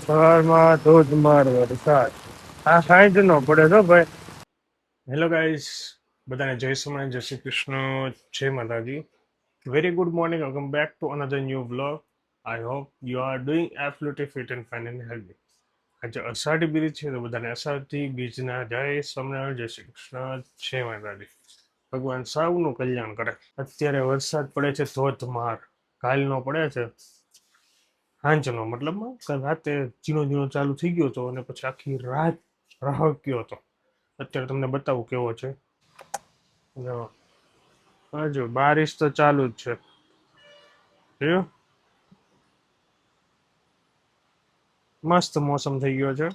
સવારમાં ધોધમાર વરસાદ આ સાંજ નો પડે તો ભાઈ. હેલો ગાઈસ, બધાને જય સોમનાથ, જય શ્રી કૃષ્ણ, જય માતાજી. Very good morning, welcome back to another new blog. I hope you are doing absolutely fit and fine and healthy. આજે અષાઢી બીજ છે તો બધાને અષાઢી બીજના જય સોમનાથ, જય શ્રી કૃષ્ણ, જય માતાજી. ભગવાન સૌનું કલ્યાણ કરે. અત્યારે વરસાદ પડે છે ધોધમાર, કાલનો પડે છે હાંજનો, મતલબમાં રાતે ઝીણો ઝીણો ચાલુ થઈ ગયો હતો અને પછી આખી રાત રાહક્યો હતો. અત્યારે તમને બતાવું કેવો છે. જો હજુ બારિશ તો ચાલુ જ છે. જોયું? મસ્ત મોસમ થઈ ગયો છે.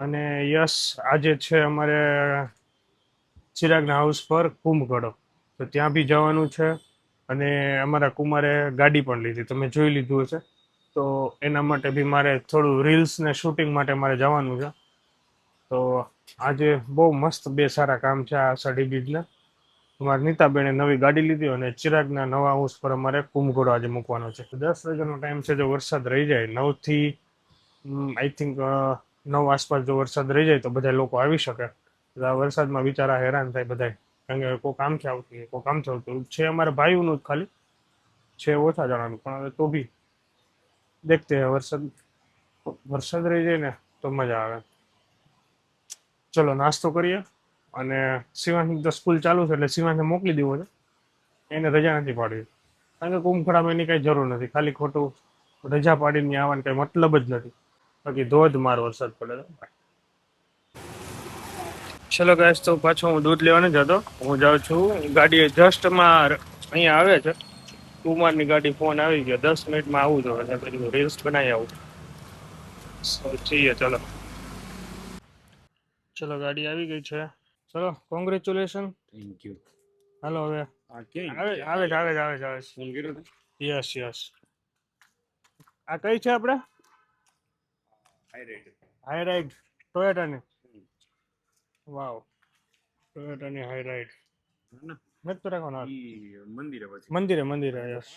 અને યસ, આજે છે અમારે ચિરાગના હાઉસ પર કુંભકળો, તો ત્યાં બી જવાનું છે. અને અમારા કુમારે ગાડી પણ લીધી, તમે જોઈ લીધું હશે. તો એના માટે બી મારે થોડું રીલ્સ ને શૂટિંગ માટે મારે જવાનું છે. તો આજે બહુ મસ્ત બે સારા કામ છે આ અષાઢી બીજના. અમારે નીતાબેને નવી ગાડી લીધી અને ચિરાગના નવા હાઉસ પર અમારે કુંભઘોડો આજે મૂકવાનો છે. 10 વાગ્યાનો ટાઈમ છે. જો વરસાદ રહી જાય 9 થી આઈ થિંક 9 આસપાસ જો વરસાદ રહી જાય તો બધા લોકો આવી શકે. આ વરસાદમાં બિચારા હેરાન થાય બધા, કારણ કે કોઈ કામથી આવતું કોઈ કામથી આવતું છે. અમારા ભાઈઓનું જ ખાલી છે, ઓછા જણાનું, પણ હવે તો બી દેખતે વરસાદ રહી જાય ને તો મજા આવે. ચલો નાસ્તો કરીએ. અને શિવાંશ તો સ્કૂલ ચાલુ છે એટલે શિવાંશને મોકલી દેવો છે. એને રજા નથી પાડવી, કારણ કે કુંભખડામાં એની કઈ જરૂર નથી. ખાલી ખોટું રજા પાડીને આવવાનું કઈ મતલબ જ નથી. બાકી ધોધમાર વરસાદ પડે છે. ચલો ગાઈસ, તો પાછો હું દૂધ લેવા નથી જતો. હું જાઉં છું, ગાડી જસ્ટમાં અહીંયા આવે છે. કુમારની ગાડી, ફોન આવી ગયો, 10 મિનિટમાં આવું જોઈએ. પછી રીલ્સ બનાવી આવું. છીએ ચલો. ચલો ગાડી આવી ગઈ છે. ચલો, કોંગ્રેચ્યુલેશન. Thank you. હાલો હવે આવે યસ યસ. આ કઈ છે આપણે? હાઈ રાઈડ ટોયોટાની. વાવ, ટોયોટાની હાઈ રાઈડ. મેં તો રાખવાનો મંદિરે યસ.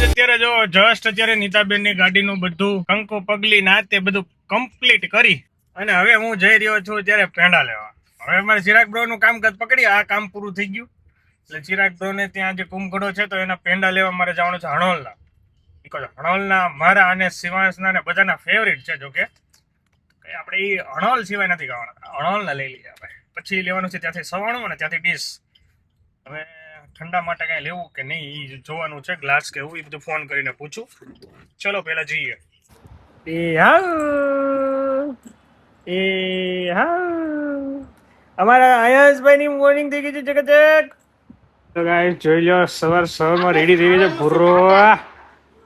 અત્યારે જો જસ્ટ અત્યારે નીતાબેનની ગાડીનું બધું કંકુ પગલી ના તે બધું કમ્પ્લીટ કરી અને હવે હું જઈ રહ્યો છું ત્યારે પેંડા લેવા. હવે અમારે ચિરાગ બ્રો નું કામકાજ પકડી, આ કામ પૂરું થઈ ગયું એટલે ચિરાગ બ્રો ને ત્યાં જે કુંભઘડો છે તો એના પેંડા લેવા મારે જવાનું છે હણોલના. બીકોઝ હણોલના મારા અને શિવાંશના ને બધાના ફેવરિટ છે. જોકે આપણે એ હણોલ સિવાય નથી ખાવાના, હણોલના લઈ લઈએ આપણે. પછી લેવાનું છે ત્યાંથી સવાણું અને ત્યાંથી ડીશ. હવે ઠંડા માટે કઈ લેવું કે નહીં એ જોવાનું છે, ગ્લાસ કે એવું એ બધું ફોન કરીને પૂછું. ચલો પહેલા જઈએ. અમારા આયસભાઈ ની મોર્નિંગ થઈ ગઈ છે ચકચક. તો ગાઈસ જોઈ લો સવારમાં રેડી થઈ ગઈ છે ભૂરો.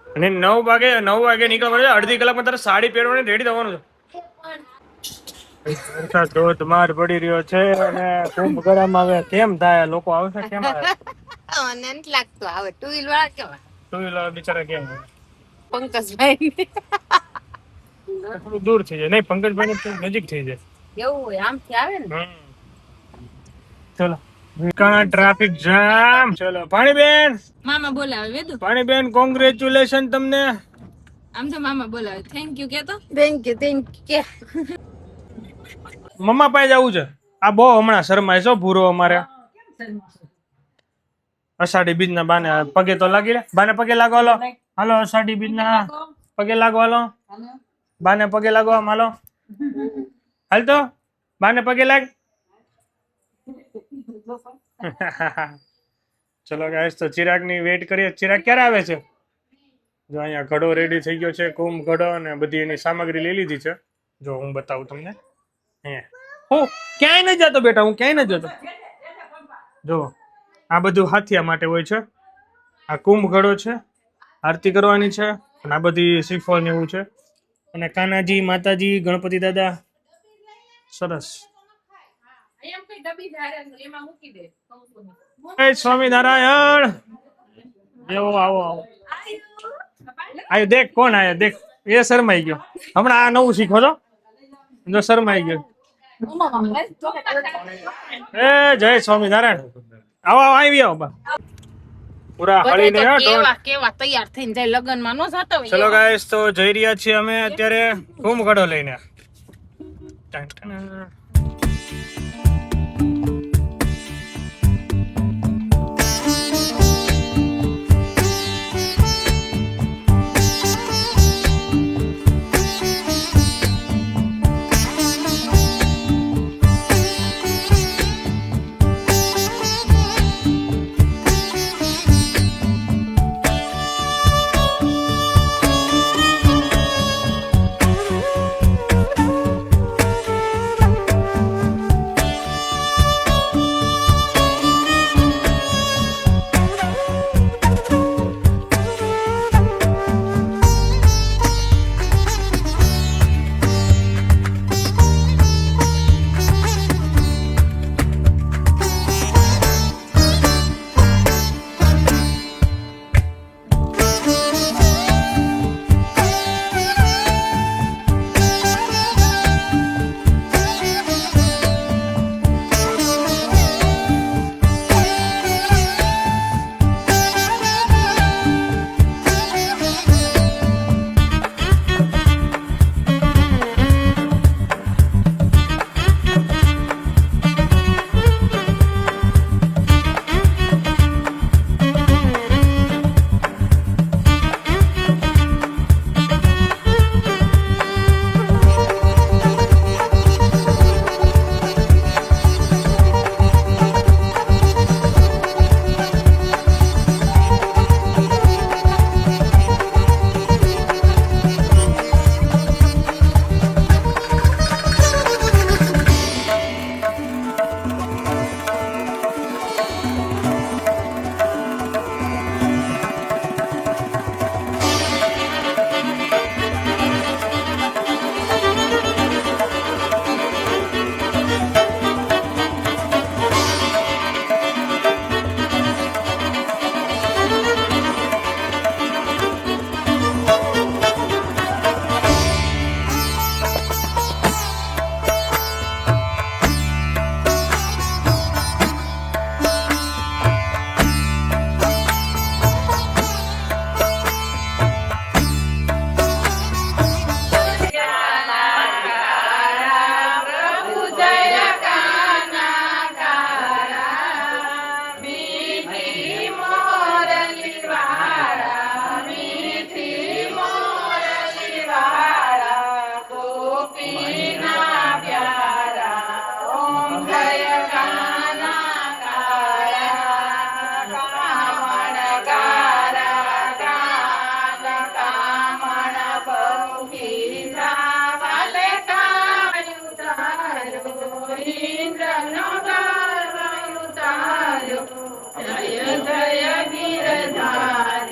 અને 9 વાગે નીકળવાનું છે. અડધી કલાકમાં તારે સાડી પહેરવાની રેડી થવાનું છે. વરસાદ ધોધમાર પડી રહ્યો છે અને કુંભ ગળામાં હવે કેમ થાય લોકો આવશે કેમ આવે? મને નથી લાગતું આવે ટુ વ્હીલર વાળા કેવા ટુ વ્હીલર બિચારા કેમ આવે? પંકજભાઈ થોડું દૂર થઈ જાય. નહીં પંકજભાઈ ને નજીક થઈ જાય. એવું હોય આમથી આવે ને ચલો વિકાણા ટ્રાફિક જામ. ચલો પાણીબેન મામા બોલાવે વેદુ પાણીબેન કોંગ્રેચ્યુલેશન તમને. આમ તો મામા બોલાવે થેન્ક યુ કેતો થેન્ક યુ મમ્મા પાસે જવું છે. આ બહુ હમણાં શરમાય છો ભૂરો અમારે. અષાઢી બીજ ના બાને પગે તો લાગી રે. બાને પગે લાગો હાલો. હાલો અષાઢી બીજ ના પગે લાગો હાલો. બાને પગે લાગો આમ હાલો. હાલ તો બાને પગે લાગ. ચલો ગાઈસ તો ચિરાગ ની વેઇટ કરીએ. ચિરાગ ક્યારે આવે છે? જો અહીંયા ઘડો રેડી થઈ ગયો છે. કુંભ ઘડો અને બધી એની સામગ્રી લઈ લીધી છે. જો હું બતાવું તમને. હું ક્યાંય ન જતો બેટા, હું ક્યાંય ન જતો. જો આ બધું હાથિયા માટે હોય છે. આ કુંભ ઘડો છે, આરતી કરવાની છે અને આ બધી શ્રીફળ ને એવું છે. અને કાનાજી, માતાજી, ગણપતિ દાદા સરસ. સ્વામિનારાયણ. આવો આવો આવો. આયો દેખ કોણ આયો દેખ. એ શરમાઈ ગયો. હમણાં આ નવું શીખો છો. જો શરમાઈ ગયો. એ જય સ્વામિનારાયણ. આવો આવો આવી આવો બા. પૂરા હળીને કેવા તૈયાર થઈને જાય લગન માં નો જતો હોય. ચલો ગાઈસ તો જઈ રહ્યા છીએ અમે અત્યારે કુંભ ઘડો લઈને.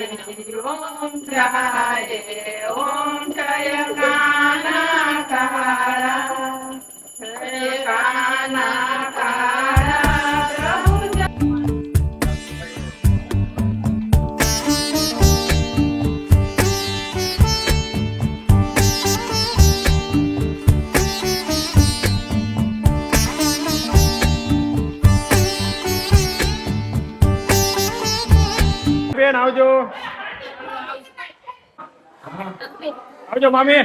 ઓમ ત્રાય ઓમ જય કાના કાળા જય કાના કાળા બેન આવજો આવજો મામી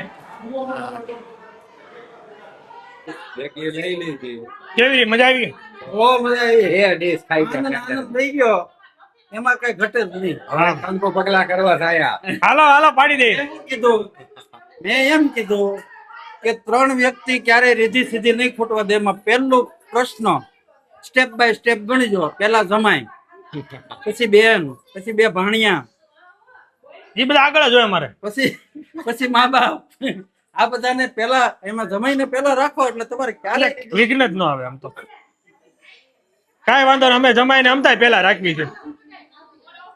કેવી મજા આવી ઓ મજા આવી હે ડીશ ખાઈ આનંદ થઈ ગયો એમાં કઈ ઘટે જ નહીં હા. કંકો પગલા કરવા થયા હાલો હાલો પાડી દે મેં એમ કીધું કે 3 વ્યક્તિ ક્યારે રીધી સીધી નહીં ફૂટવા દે એમાં પહેલો પ્રશ્ન સ્ટેપ બાય સ્ટેપ ગણીજો પેલા જમાઈ પછી બેન પછી 2 ભાણિયા એ બધા આગળ જ હોય અમારે પછી મા બાપ આ બધાને પેલા એમાં જમાઈને પેલા રાખો એટલે તમારે ક્યારે વિઘ્ન જ ન આવે આમ તો કાંઈ વાંધો નહીં અમે જમાઈને અમતા પેલા રાખવી છે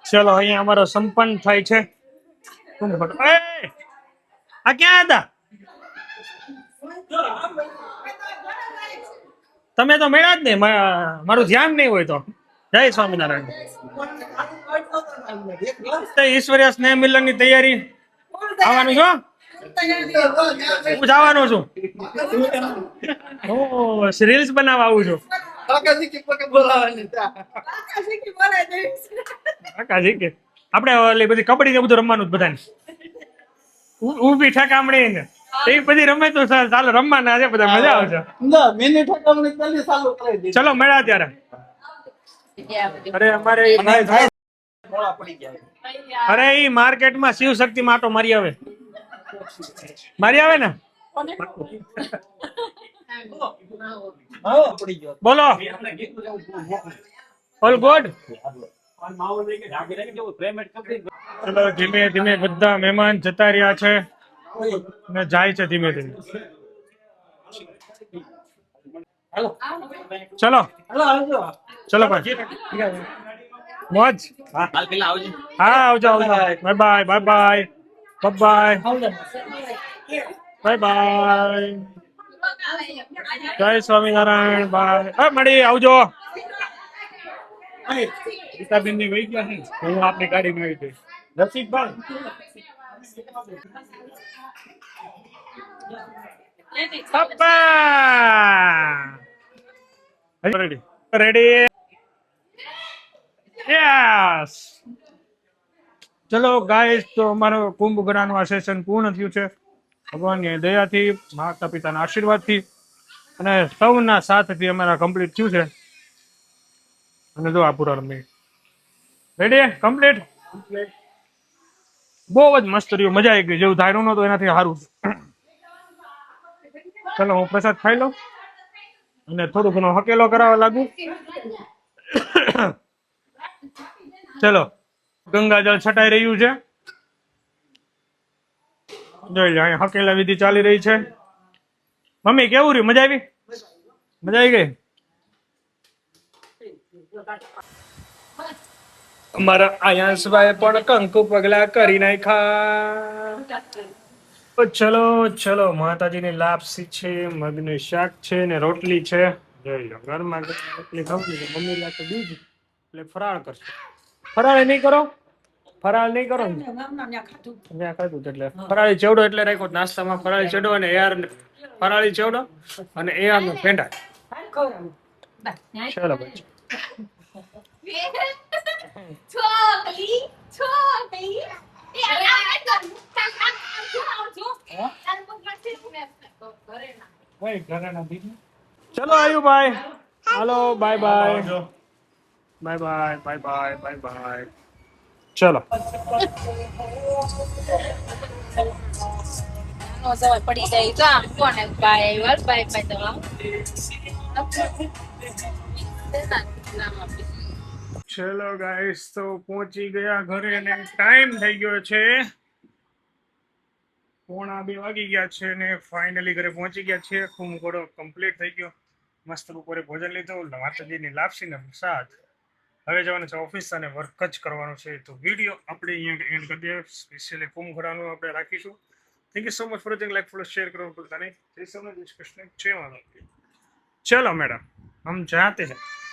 ચલો અહીંયા અમારો સંપન્ન થાય છે આ ક્યાં હતા તમે તો મળ્યા જ નહીં મારું ધ્યાન નહીં હોય તો જય સ્વામિનારાયણ ઈશ્વરીય સ્નેહ મિલન ની તૈયારી આવવાનું છો હું જવાનું છું રીલ્સ બનાવવા આવું છું કાકાજી કે આપણે ઓલી બધી કબડ્ડી ને બધું રમવાનું જ બધાને ઊભી ઠેકામણી ને એ બધી રમે તો ચાલો રમવાના છે બધા મજા આવશે ચલો મળ્યા ત્યારે અરે અમારે અરે ઈ માર્કેટમાં શિવ શક્તિ માટો મારી આવે ને બોલો ઓલ ગુડ ચલો ધીમે ધીમે બધા મહેમાન જતા રહ્યા છે ને જાય છે ધીમે ધીમે ચલો ચલો ભાઈ મોજ હા આવજો આવજો by bye bye bye bye bye by જય સ્વામિનારાયણ બાય મળી આવજો ગીતાબેન ની વહી ગયા છે હું આપની ગાડી માં આવી જઈશ રસિકભાઈ રેડી રેડી યસ ચલો ગાઈસ તો અમારો કુંભ મેળાનું આ સેશન પૂર્ણ થયું છે ભગવાનની દયાથી માતા પિતાના આશીર્વાદથી અને સૌના સાથથી અમારા કમ્પ્લીટ થયું છે અને જો આ પૂરા રમી રેડી કમ્પ્લીટ બહુ જ મસ્ત રહ્યું મજા આવી ગઈ જેવું ધાર્યું નતું એનાથી સારું ચલો હું પ્રસાદ ખાઈ લઉં અને થોડું ઘણો હકેલો કરાવવા લાગુ ચલો ગંગાજળ છટાઈ રહ્યું છે જોઈ લે અહીંયા હકેલા વિધિ ચાલી રહી છે મમ્મી કેવું રહ્યું મજા આવી ગઈ અમારા આયાંશભાઈ પણ કંકુ પગલા કરી નાખ્યા ચલો ચલો માતાજીની લાપસી છે મગનું શાક છે ને રોટલી છે જોઈ લો ઘરમાં રોટલી ખાવી તો મમ્મી લાગે બીજ એટલે ફરાળ કરશે ફરાળ નહીં કરો ફરાળ નહીં કરો ને ત્યાં ખાધું એટલે ફરાળી ચેવડો એટલે રાખ્યો નાસ્તામાં ફરાળી ચેવડો અને એર ફરાળી ચેવડો અને એર નો પેંડા ચલો ભાઈ ચલો આયુભાઈ હાલો bye bye bye bye bye bye bye bye ચલો પડી જાય તો આમ કોને બાય બાય બાય તમામ ચલો ગાઈસ તો પહોંચી ગયા ઘરે અને ટાઈમ થઈ ગયો છે 1:45 વાગી ગયા છે ને ફાઇનલી ઘરે પહોંચી ગયા છે ખૂબ ઘોડો કમ્પ્લીટ થઈ ગયો મસ્ત બપોરે ભોજન લીધું માતાજીની લાપસી ને પ્રસાદ હવે જવાનું છે ઓફિસ અને વર્ક જ કરવાનું છે. તો વિડીયો આપણે અહીંયા એન્ડ કરી દઈએ. સ્પેશિયલી કુંભકર્ણનું આપણે રાખીશું. Thank you so much for watching. Like follow share કરવાનું ભૂલતા નહીં. જય સોમનાથ, જય શ્રી કૃષ્ણ, જય માતા. ચલો મેડમ, હમ જાતે हैं.